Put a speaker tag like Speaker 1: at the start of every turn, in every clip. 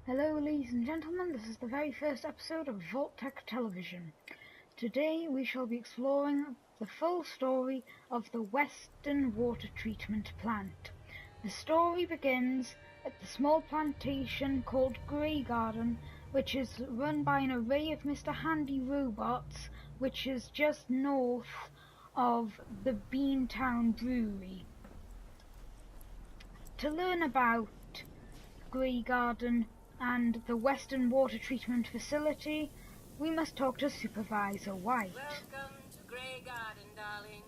Speaker 1: Hello ladies and gentlemen, this is the very first episode of Vault-tec television. Today we shall be exploring the full story of the Weston water treatment plant. The story begins at the small plantation called Grey Garden, which is run by an array of Mr. Handy robots, which is just north of the Beantown Brewery. To learn about Grey Garden and the Weston water treatment facility, we must talk to Supervisor White.
Speaker 2: Welcome to Grey Garden, darling.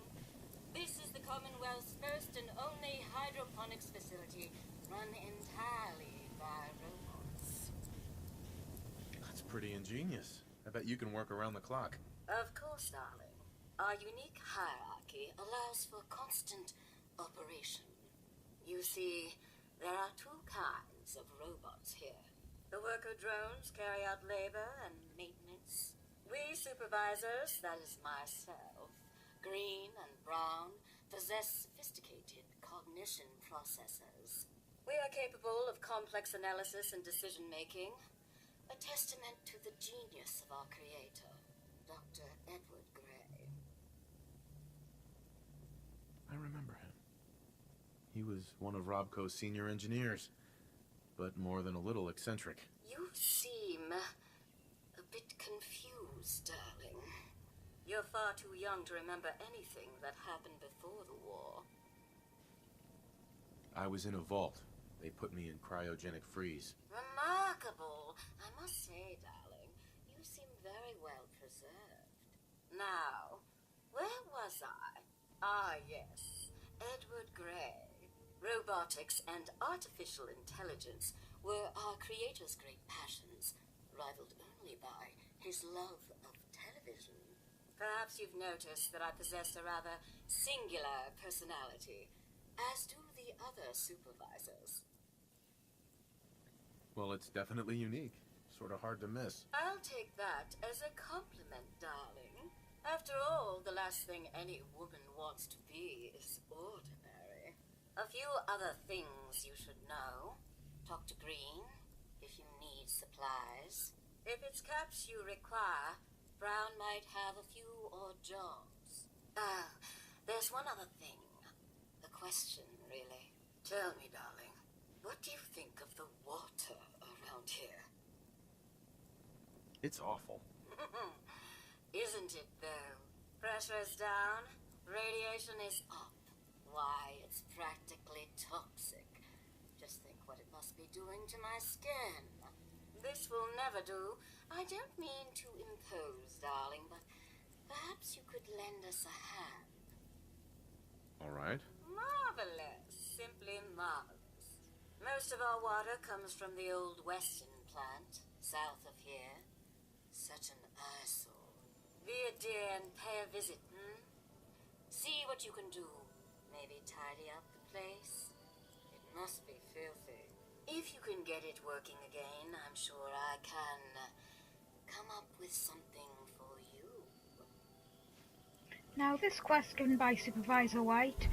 Speaker 2: This is the Commonwealth's first and only hydroponics facility run entirely by robots.
Speaker 3: That's pretty ingenious. I bet you can work around the clock.
Speaker 2: Of course, darling. Our unique hierarchy allows for constant operation. You see, there are two kinds of robots here. The worker drones carry out labor and maintenance. We supervisors, that is myself, Green and Brown, possess sophisticated cognition processors. We are capable of complex analysis and decision-making, a testament to the genius of our creator, Dr. Edward Gray.
Speaker 3: I remember him. He was one of Robco's senior engineers, but more than a little eccentric.
Speaker 2: You seem a bit confused, darling. You're far too young to remember anything that happened before the war.
Speaker 3: I was in a vault. They put me in cryogenic freeze.
Speaker 2: Remarkable. I must say, darling, you seem very well preserved. Now, where was I? Ah, yes, Edward Gray. Robotics and artificial intelligence were our creator's great passions, rivaled only by his love of television. Perhaps you've noticed that I possess a rather singular personality, as do the other supervisors.
Speaker 3: Well, it's definitely unique. Sort of hard to miss.
Speaker 2: I'll take that as a compliment, darling. After all, the last thing any woman wants to be is ordinary. A few other things you should know. Talk to Green if you need supplies. If it's caps you require, Brown might have a few odd jobs. There's one other thing. A question, really. Tell me, darling, what do you think of the water around here?
Speaker 3: It's awful.
Speaker 2: Isn't it, though? Pressure's down, radiation is up. Why, it's practically toxic. Just think what it must be doing to my skin. This will never do. I don't mean to impose, darling, but perhaps you could lend us a hand.
Speaker 3: All right.
Speaker 2: Marvelous. Simply marvelous. Most of our water comes from the old Weston plant, south of here. Such an eyesore. Be a dear and pay a visit, See what you can do. Maybe tidy up the place. It must be filthy. If you can get it working again, I'm sure I can come up with something for you.
Speaker 1: Now this quest given by Supervisor White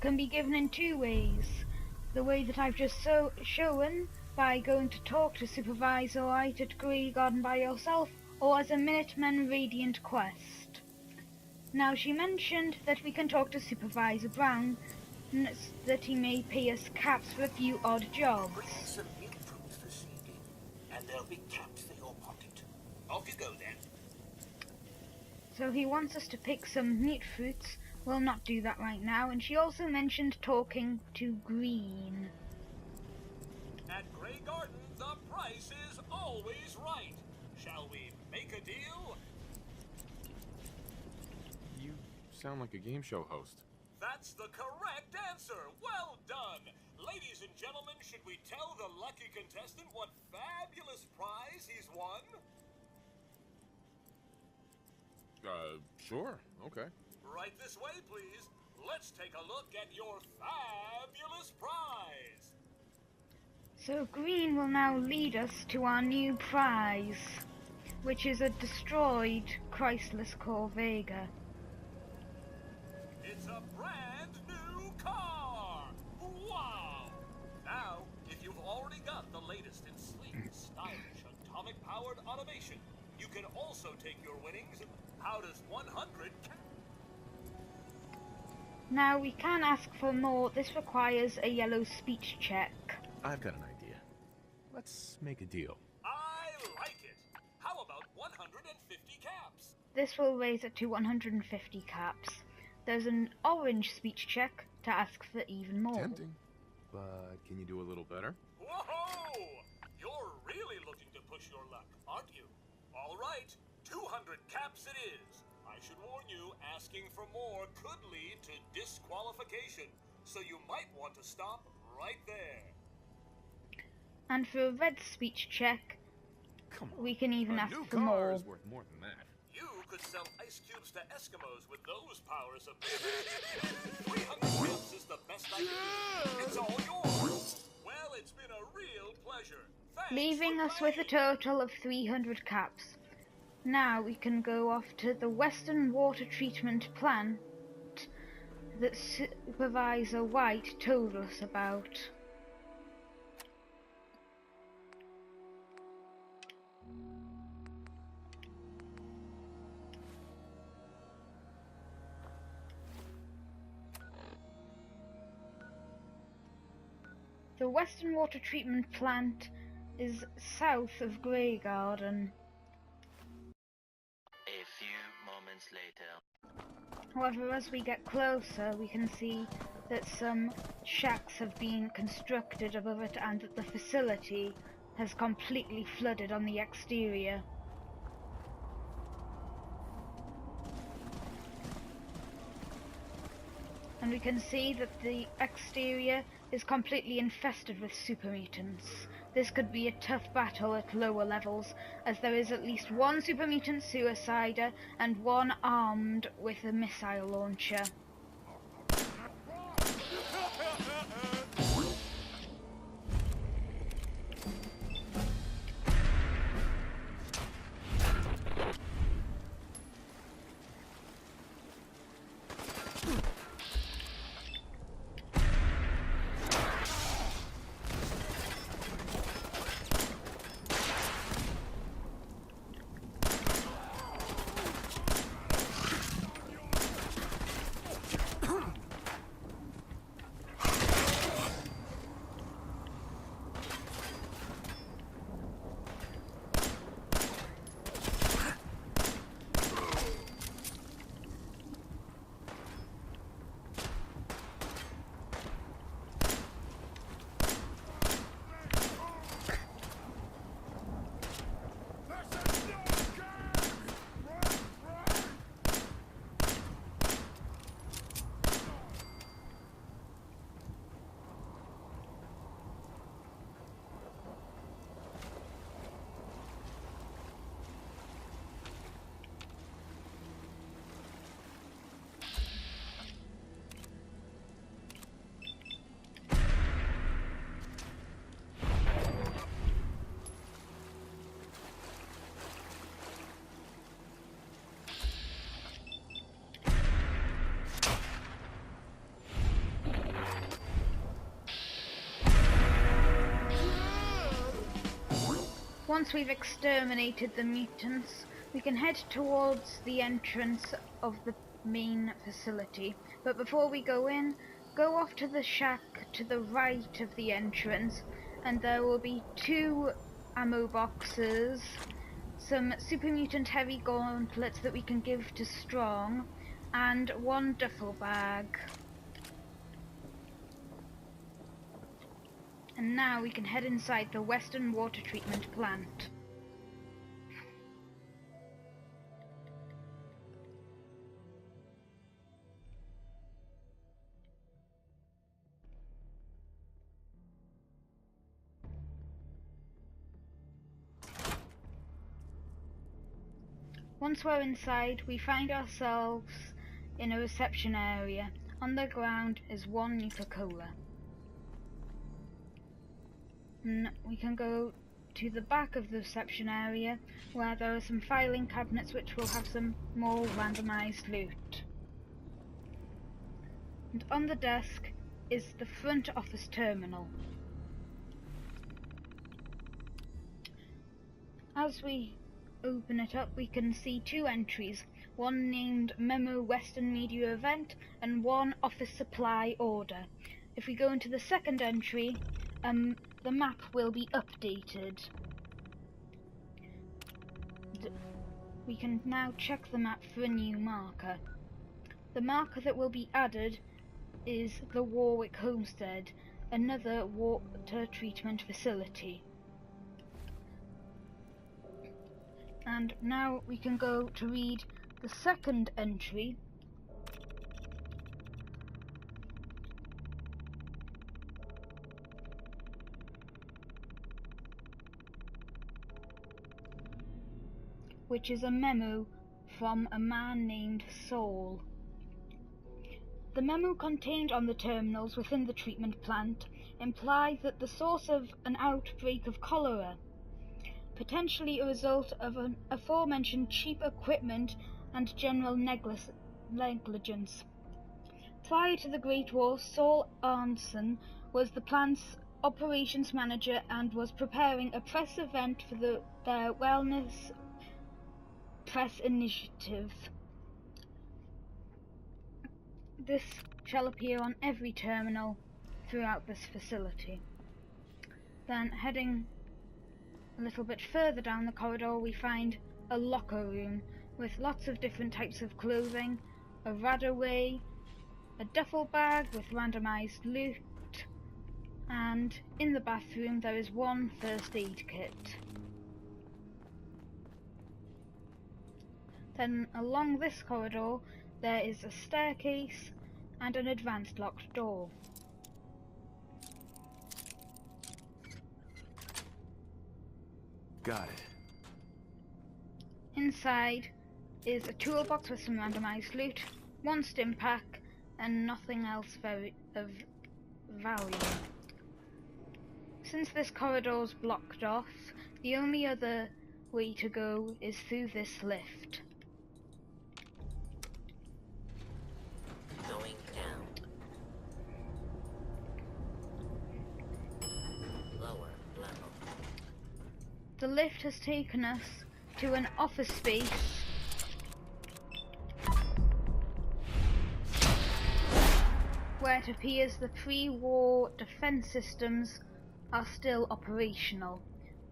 Speaker 1: can be given in two ways. The way that I've just shown, by going to talk to Supervisor White at Grey Garden by yourself, or as a Minutemen Radiant quest. Now she mentioned that we can talk to Supervisor Brown, that he may pay us caps for a few odd jobs.
Speaker 4: Bring in some meat fruits for seeding, and there'll be caps for your pocket. Off you go then.
Speaker 1: So he wants us to pick some meat fruits. We'll not do that right now. And she also mentioned talking to Green.
Speaker 5: At Grey Garden, the price is always right. Shall we make a deal?
Speaker 3: You sound like a game show host.
Speaker 5: That's the correct answer. Well done. Ladies and gentlemen, should we tell the lucky contestant what fabulous prize he's won?
Speaker 3: Sure. Okay.
Speaker 5: Right this way, please. Let's take a look at your fabulous prize.
Speaker 1: So Green will now lead us to our new prize, which is a destroyed Chrysler Corvega.
Speaker 5: It's a brand new car! Wow! Now, if you've already got the latest in sleek, also take your winnings. How does 100
Speaker 1: Now we can ask for more. This requires a yellow speech check.
Speaker 3: I've got an idea. Let's make a deal.
Speaker 5: I like it. How about 150 caps?
Speaker 1: This will raise it to 150 caps. There's an orange speech check to ask for even more.
Speaker 3: Tempting. But can you do a little better?
Speaker 5: Whoa! You're really looking to push your luck, aren't you? All right, 200 caps it is. I should warn you, asking for more could lead to disqualification, so you might want to stop right there.
Speaker 1: And for a red speech check,
Speaker 3: Come on.
Speaker 1: we can even
Speaker 3: a
Speaker 1: ask
Speaker 3: new
Speaker 1: for
Speaker 3: car
Speaker 1: more.
Speaker 3: is worth more than that.
Speaker 5: You could sell ice cubes to Eskimos with those powers of 300 caps is the best I can do. It's all yours. Well, it's been a real pleasure. Thanks
Speaker 1: Leaving
Speaker 5: for
Speaker 1: us with a
Speaker 5: playing.
Speaker 1: total of 300 caps. Now we can go off to the Weston water treatment plant that Supervisor White told us about. The Weston water treatment plant is south of Grey Garden.
Speaker 6: A few moments later.
Speaker 1: However, as we get closer, we can see that some shacks have been constructed above it and that the facility has completely flooded on the exterior. And we can see that the exterior is completely infested with super mutants. This could be a tough battle at lower levels, as there is at least one super mutant suicider and one armed with a missile launcher. Once we've exterminated the mutants, we can head towards the entrance of the main facility. But before we go in, go off to the shack to the right of the entrance, and there will be 2 ammo boxes, some super mutant heavy gauntlets that we can give to Strong, and 1 duffel bag. And now we can head inside the Weston water treatment plant. Once we're inside, we find ourselves in a reception area. On the ground is 1 Nuka-Cola. And we can go to the back of the reception area where there are some filing cabinets which will have some more randomized loot. And on the desk is the front office terminal. As we open it up, we can see two entries, one named Memo Western Media Event and one Office Supply Order. If we go into the second entry, the map will be updated. We can now check the map for a new marker. The marker that will be added is the Warwick Homestead, another water treatment facility. And now we can go to read the second entry, which is a memo from a man named Saul. The memo contained on the terminals within the treatment plant implies that the source of an outbreak of cholera, potentially a result of an aforementioned cheap equipment and general negligence. Prior to the Great War, Saul Arnson was the plant's operations manager and was preparing a press event for their wellness press initiative. This shall appear on every terminal throughout this facility. Then, heading a little bit further down the corridor, we find a locker room with lots of different types of clothing, a radaway, a duffel bag with randomized loot, and in the bathroom there is one first aid kit. Then along this corridor there is a staircase and an advanced locked door.
Speaker 3: Got it.
Speaker 1: Inside is a toolbox with some randomized loot, one stim pack, and nothing else of value. Since this corridor is blocked off, the only other way to go is through this lift.
Speaker 2: Going down. Lower level.
Speaker 1: The lift has taken us to an office space where it appears the pre-war defense systems are still operational.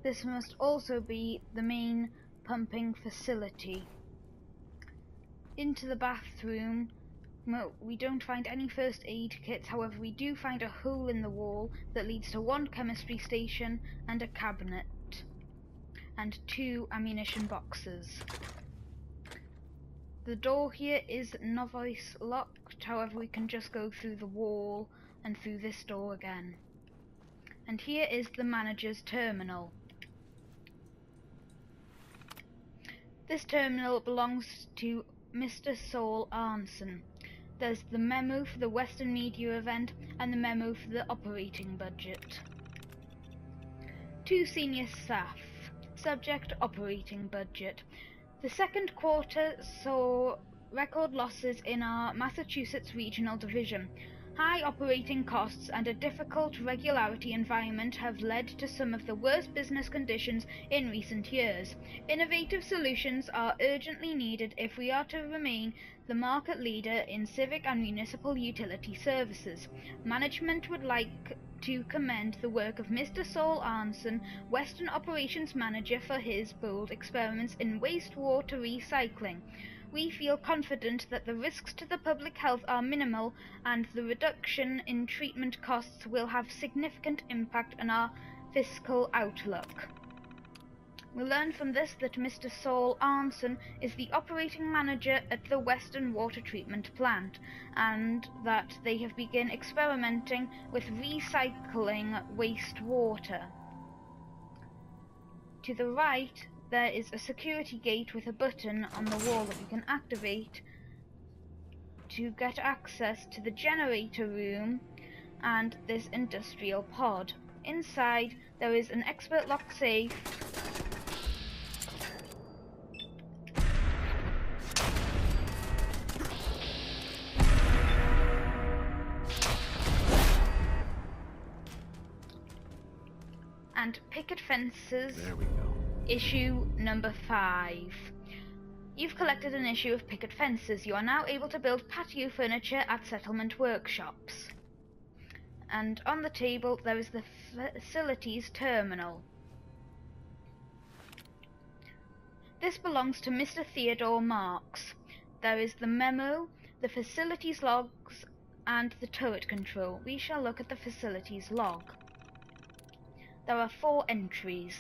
Speaker 1: This must also be the main pumping facility. Into the bathroom, we don't find any first aid kits, however we do find a hole in the wall that leads to one chemistry station and a cabinet, and two ammunition boxes. The door here is novice locked, however we can just go through the wall and through this door again. And here is the manager's terminal. This terminal belongs to Mr. Saul Arnson. There's the memo for the Western Media Event and the memo for the operating budget. To senior staff. Subject: operating budget. The second quarter saw record losses in our Massachusetts Regional Division. High operating costs and a difficult regularity environment have led to some of the worst business conditions in recent years. Innovative solutions are urgently needed if we are to remain the market leader in civic and municipal utility services. Management would like to commend the work of Mr. Saul Arnson, Western Operations Manager, for his bold experiments in wastewater recycling. We feel confident that the risks to the public health are minimal and the reduction in treatment costs will have significant impact on our fiscal outlook. We learn from this that Mr. Saul Arnson is the operating manager at the Western Water Treatment Plant, and that they have begun experimenting with recycling wastewater. To the right, there is a security gate with a button on the wall that you can activate to get access to the generator room and this industrial pod. Inside, there is an expert lock safe and picket fences.
Speaker 3: There we go.
Speaker 1: Issue number 5. You've collected an issue of picket fences. You are now able to build patio furniture at settlement workshops. And on the table there is the facilities terminal. This belongs to Mr. Theodore Marks. There is the memo, the facilities logs, and the turret control. We shall look at the facilities log. There are 4 entries.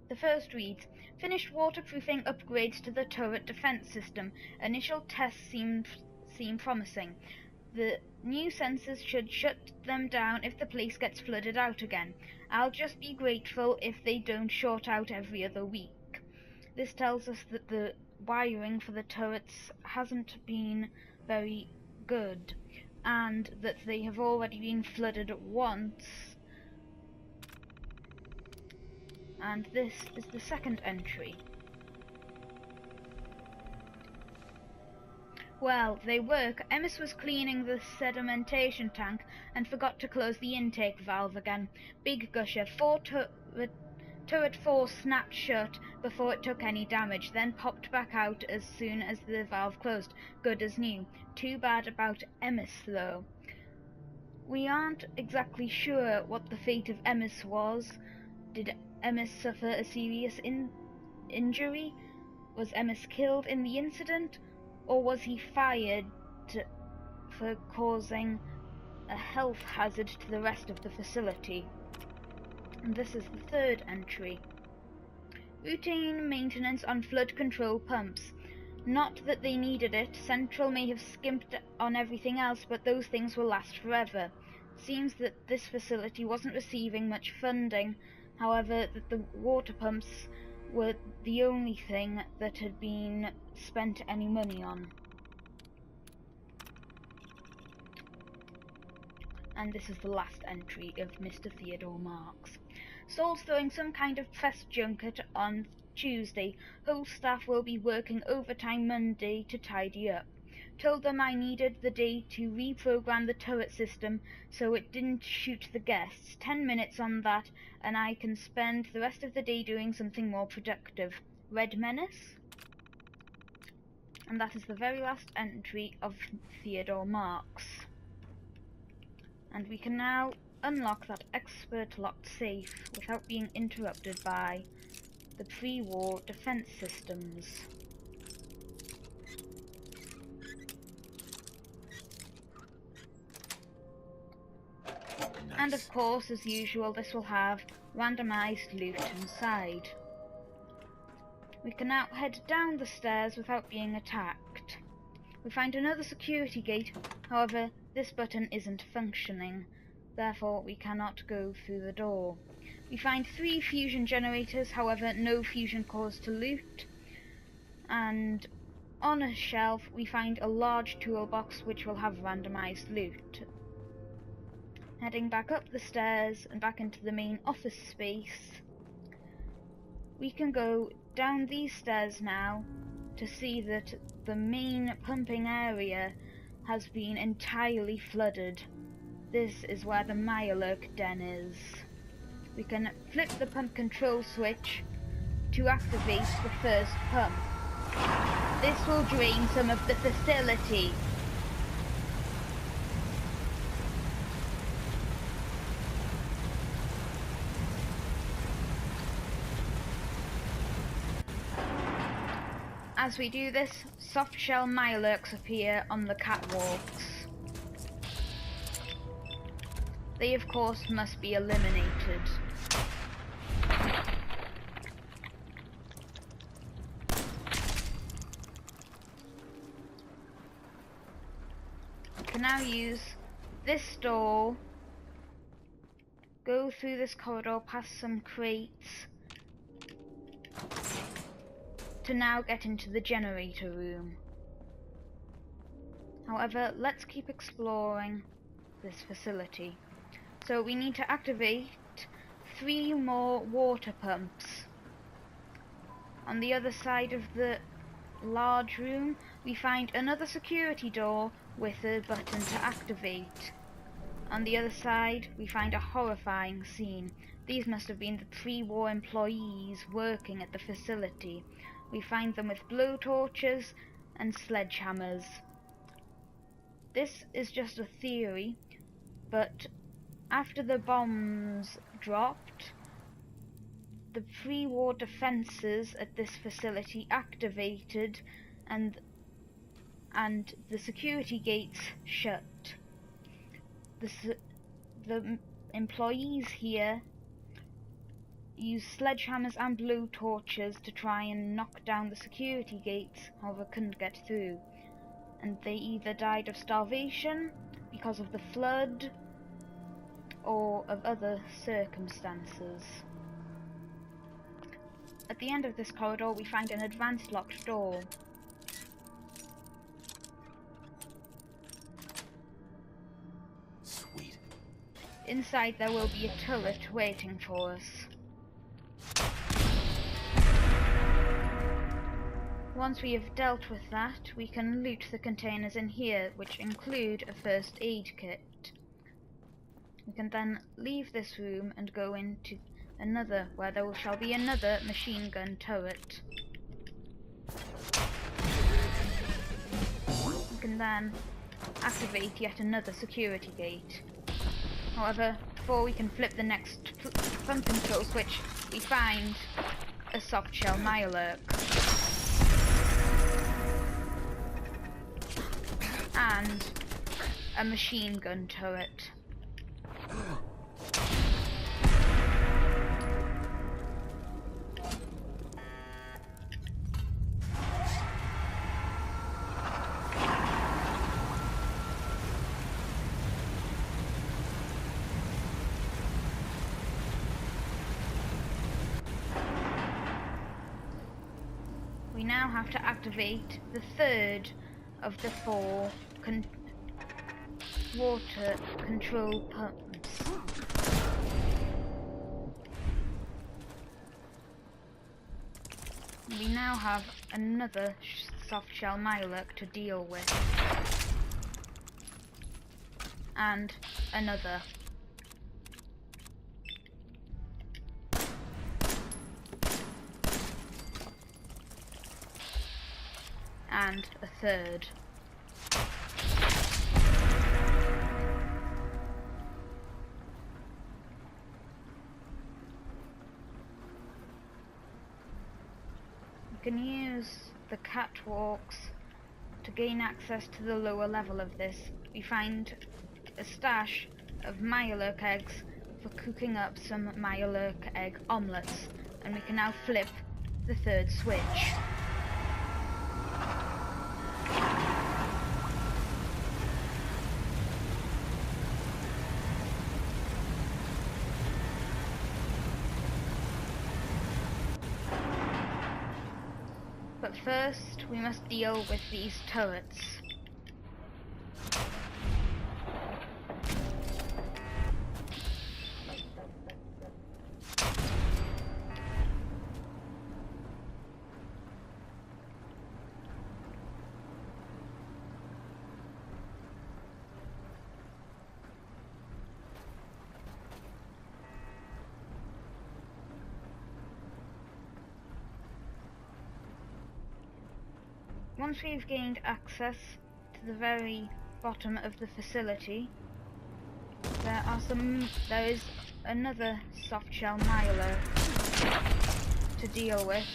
Speaker 1: The first reads, finished waterproofing upgrades to the turret defense system. Initial tests seem promising. The new sensors should shut them down if the place gets flooded out again. I'll just be grateful if they don't short out every other week. This tells us that the wiring for the turrets hasn't been very good, and that they have already been flooded once. And this is the second entry. Well, they work. Emmis was cleaning the sedimentation tank and forgot to close the intake valve again. Big gusher. Turret 4 snapped shut before it took any damage, then popped back out as soon as the valve closed. Good as new. Too bad about Emmis, though. We aren't exactly sure what the fate of Emmis was. Did Emmis suffer a serious injury? Was Emmis killed in the incident? Or was he fired for causing a health hazard to the rest of the facility? And this is the third entry. Routine maintenance on flood control pumps. Not that they needed it. Central may have skimped on everything else, but those things will last forever. Seems that this facility wasn't receiving much funding. However, that the water pumps were the only thing that had been spent any money on. And this is the last entry of Mr. Theodore Marks. Saul's throwing some kind of press junket on Tuesday. Whole staff will be working overtime Monday to tidy up. Told them I needed the day to reprogram the turret system so it didn't shoot the guests. 10 minutes on that and I can spend the rest of the day doing something more productive. Red Menace? And that is the very last entry of Theodore Marks. And we can now unlock that expert locked safe without being interrupted by the pre-war defense systems.
Speaker 3: Nice.
Speaker 1: And of course, as usual, this will have randomized loot inside. We can now head down the stairs without being attacked. We find another security gate, however, this button isn't functioning, therefore we cannot go through the door. We find 3 fusion generators, however, no fusion cores to loot. And on a shelf, we find a large toolbox which will have randomized loot. Heading back up the stairs and back into the main office space, we can go down these stairs now to see that the main pumping area has been entirely flooded. This is where the Mirelurk den is. We can flip the pump control switch to activate the first pump. This will drain some of the facility. As we do this, soft-shell Mirelurks appear on the catwalks. They of course must be eliminated. We can now use this door, go through this corridor past some crates, to now get into the generator room. However, let's keep exploring this facility. So we need to activate 3 more water pumps. On the other side of the large room, we find another security door with a button to activate. On the other side, we find a horrifying scene. These must have been the pre-war employees working at the facility. We find them with blowtorches and sledgehammers. This is just a theory, but after the bombs dropped, the pre-war defences at this facility activated and the security gates shut. The employees here used sledgehammers and blowtorches to try and knock down the security gates, however couldn't get through. And they either died of starvation, because of the flood, or of other circumstances. At the end of this corridor we find an advanced locked door.
Speaker 3: Sweet.
Speaker 1: Inside there will be a turret waiting for us. Once we have dealt with that, we can loot the containers in here, which include a first aid kit. We can then leave this room and go into another, where there shall be another machine gun turret. We can then activate yet another security gate. However, before we can flip the next fun control switch, we find a softshell Mirelurk. And a machine gun turret. We now have to activate the third of the 4 water control pumps. We now have another softshell Mirelurk to deal with. And another. And a third. We can use the catwalks to gain access to the lower level of this. We find a stash of Mirelurk eggs for cooking up some Mirelurk egg omelettes, and we can now flip the third switch. But first, we must deal with these turrets. Once we've gained access to the very bottom of the facility, there is another softshell Mirelurk to deal with,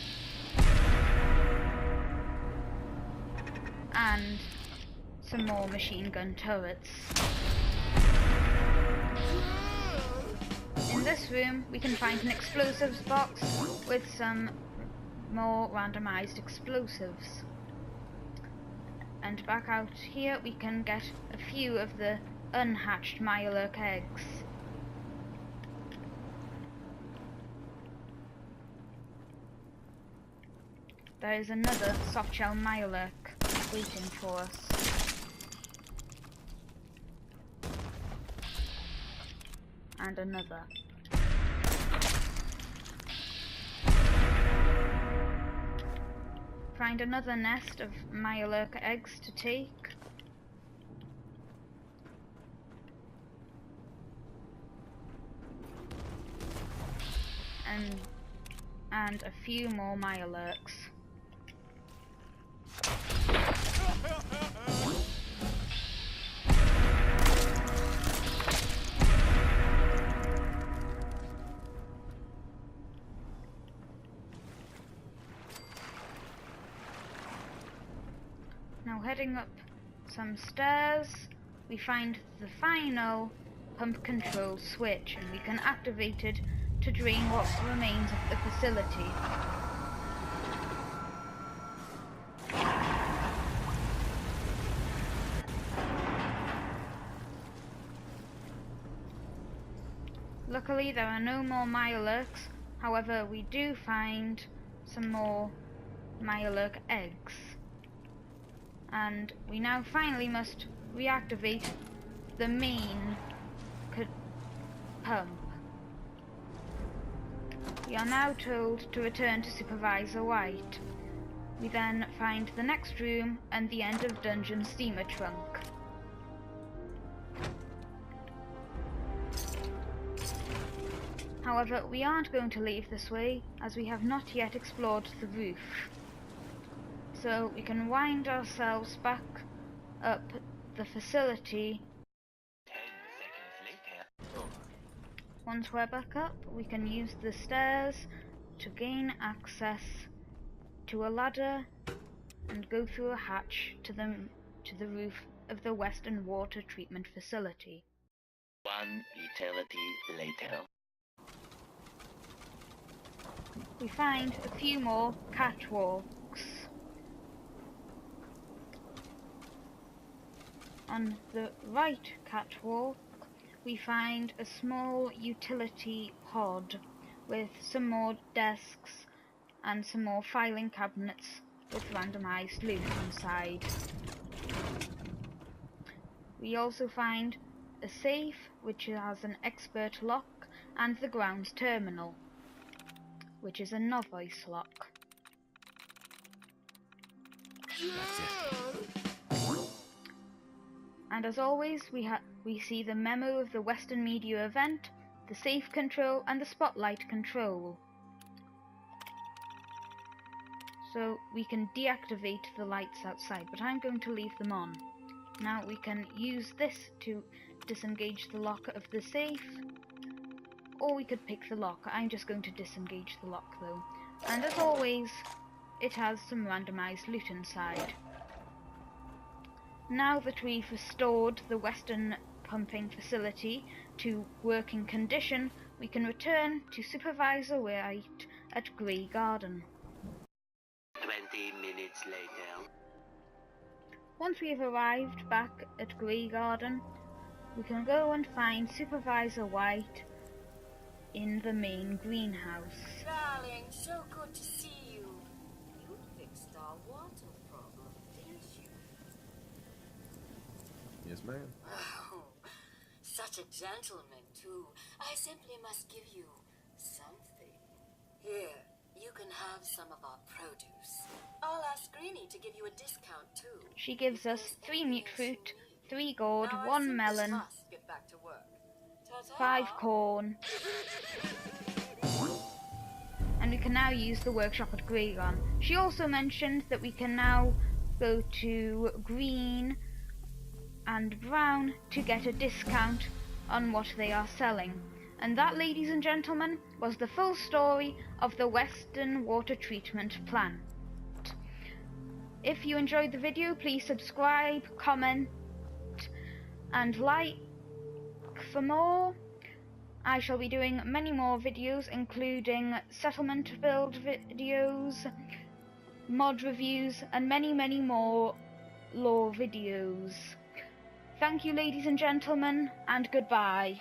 Speaker 1: and some more machine gun turrets. In this room we can find an explosives box with some more randomized explosives. And back out here we can get a few of the unhatched Mirelurk eggs. There is another softshell Mirelurk waiting for us. And another. Find another nest of Mirelurk eggs to take. and a few more Mirelurks. Now heading up some stairs, we find the final pump control switch, and we can activate it to drain what remains of the facility. Luckily there are no more Mirelurks, however we do find some more Mirelurk eggs. And we now finally must reactivate the main pump. We are now told to return to Supervisor White. We then find the next room and the end of dungeon steamer trunk. However, we aren't going to leave this way, as we have not yet explored the roof. So we can wind ourselves back up the facility.
Speaker 6: 10 seconds later.
Speaker 1: Once we're back up, we can use the stairs to gain access to a ladder and go through a hatch to the roof of the Weston water treatment facility.
Speaker 6: 1 eternity later.
Speaker 1: We find a few more catwalks. On the right catwalk, we find a small utility pod with some more desks and some more filing cabinets with randomized loot inside. We also find a safe which has an expert lock and the grounds terminal, which is a novice lock. And as always, we see the memo of the Western Media event, the safe control and the spotlight control. So we can deactivate the lights outside, but I'm going to leave them on. Now we can use this to disengage the lock of the safe, or we could pick the lock. I'm just going to disengage the lock though. And as always, it has some randomized loot inside. Now that we've restored the Western pumping facility to working condition, we can return to Supervisor White at Grey Garden.
Speaker 6: 20 minutes later.
Speaker 1: Once we've arrived back at Grey Garden, we can go and find Supervisor White in the main greenhouse.
Speaker 2: Darling, so good to see you. You fixed our water problem, didn't you?
Speaker 3: Yes, ma'am.
Speaker 2: Oh, such a gentleman, too. I simply must give you something. Here, you can have some of our produce. I'll ask Greenie to give you a discount, too.
Speaker 1: She gives us 3 meat fruit, 3 gourd,
Speaker 2: Now, I
Speaker 1: 1
Speaker 2: simply
Speaker 1: melon,
Speaker 2: must get back to work. Ta-ta.
Speaker 1: 5 corn. And we can now use the workshop at Grey Garden. She also mentioned that we can now go to green and brown to get a discount on what they are selling. And that, ladies and gentlemen, was the full story of the Weston water treatment plant. If you enjoyed the video, please subscribe, comment and like for more. I shall be doing many more videos, including settlement build videos, mod reviews and many more lore videos. Thank you, ladies and gentlemen, and goodbye.